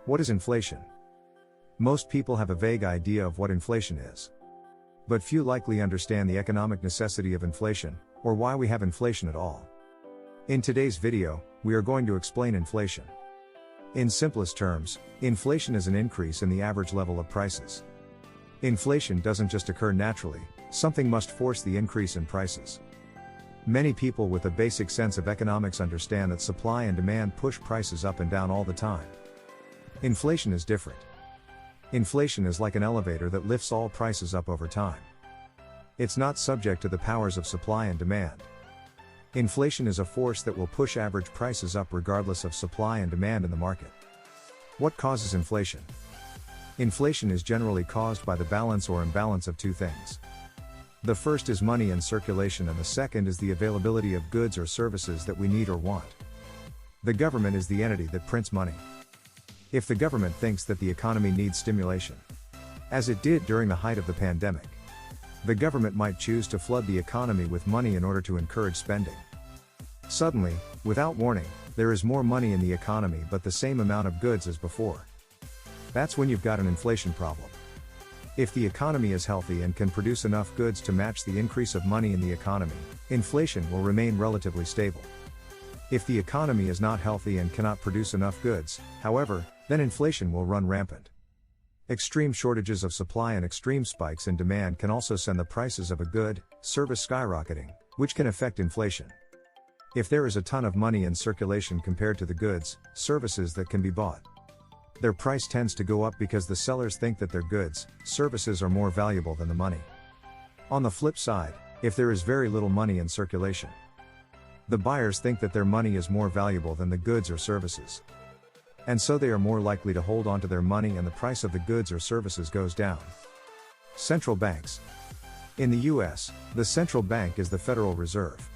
What is inflation? Most people have a vague idea of what inflation is. But few likely understand the economic necessity of inflation, or why we have inflation at all. In today's video, we are going to explain inflation. In simplest terms, inflation is an increase in the average level of prices. Inflation doesn't just occur naturally, something must force the increase in prices. Many people with a basic sense of economics understand that supply and demand push prices up and down all the time. Inflation is different. Inflation is like an elevator that lifts all prices up over time. It's not subject to the powers of supply and demand. Inflation is a force that will push average prices up regardless of supply and demand in the market. What causes inflation? Inflation is generally caused by the balance or imbalance of two things. The first is money in circulation and the second is the availability of goods or services that we need or want. The government is the entity that prints money. If the government thinks that the economy needs stimulation, as it did during the height of the pandemic, the government might choose to flood the economy with money in order to encourage spending. Suddenly, without warning, there is more money in the economy but the same amount of goods as before. That's when you've got an inflation problem. If the economy is healthy and can produce enough goods to match the increase of money in the economy, inflation will remain relatively stable. If the economy is not healthy and cannot produce enough goods, however, then inflation will run rampant. Extreme shortages of supply and extreme spikes in demand can also send the prices of a good, service skyrocketing, which can affect inflation. If there is a ton of money in circulation compared to the goods, services that can be bought, their price tends to go up because the sellers think that their goods, services are more valuable than the money. On the flip side, if there is very little money in circulation, the buyers think that their money is more valuable than the goods or services. And so they are more likely to hold on to their money and the price of the goods or services goes down. Central banks. In the US, the central bank is the Federal Reserve.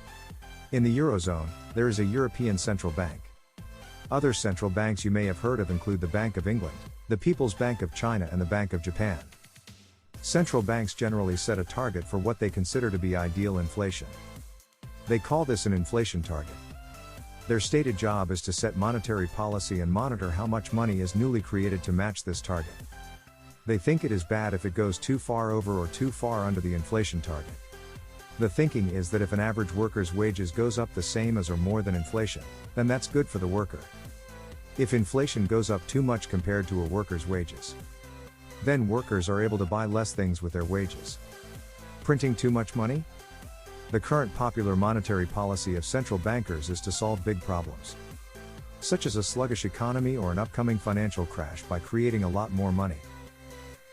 In the Eurozone, there is a European Central Bank. Other central banks you may have heard of include the Bank of England, the People's Bank of China and the Bank of Japan. Central banks generally set a target for what they consider to be ideal inflation. They call this an inflation target. Their stated job is to set monetary policy and monitor how much money is newly created to match this target. They think it is bad if it goes too far over or too far under the inflation target. The thinking is that if an average worker's wages goes up the same as or more than inflation, then that's good for the worker. If inflation goes up too much compared to a worker's wages, then workers are able to buy less things with their wages. Printing too much money? The current popular monetary policy of central bankers is to solve big problems, such as a sluggish economy or an upcoming financial crash, by creating a lot more money.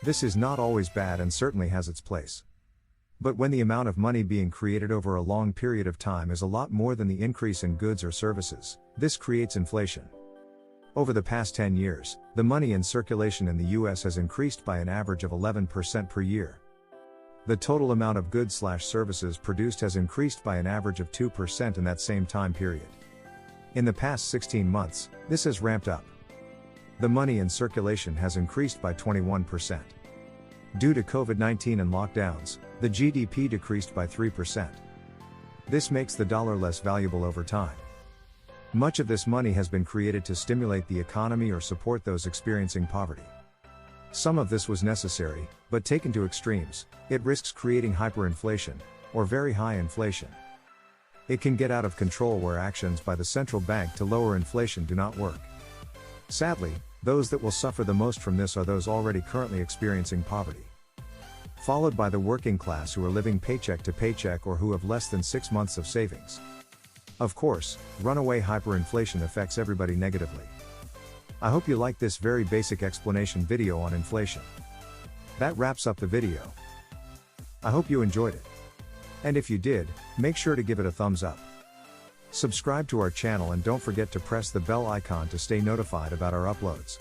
This is not always bad and certainly has its place. But when the amount of money being created over a long period of time is a lot more than the increase in goods or services, this creates inflation. Over the past 10 years, the money in circulation in the US has increased by an average of 11% per year. The total amount of goods/services produced has increased by an average of 2% in that same time period. In the past 16 months, this has ramped up. The money in circulation has increased by 21%. Due to COVID-19 and lockdowns, the GDP decreased by 3%. This makes the dollar less valuable over time. Much of this money has been created to stimulate the economy or support those experiencing poverty. Some of this was necessary, but taken to extremes, it risks creating hyperinflation, or very high inflation. It can get out of control where actions by the central bank to lower inflation do not work. Sadly, those that will suffer the most from this are those already currently experiencing poverty, followed by the working class who are living paycheck to paycheck or who have less than 6 months of savings. Of course, runaway hyperinflation affects everybody negatively. I hope you liked this very basic explanation video on inflation. That wraps up the video. I hope you enjoyed it. And if you did, make sure to give it a thumbs up. Subscribe to our channel and don't forget to press the bell icon to stay notified about our uploads.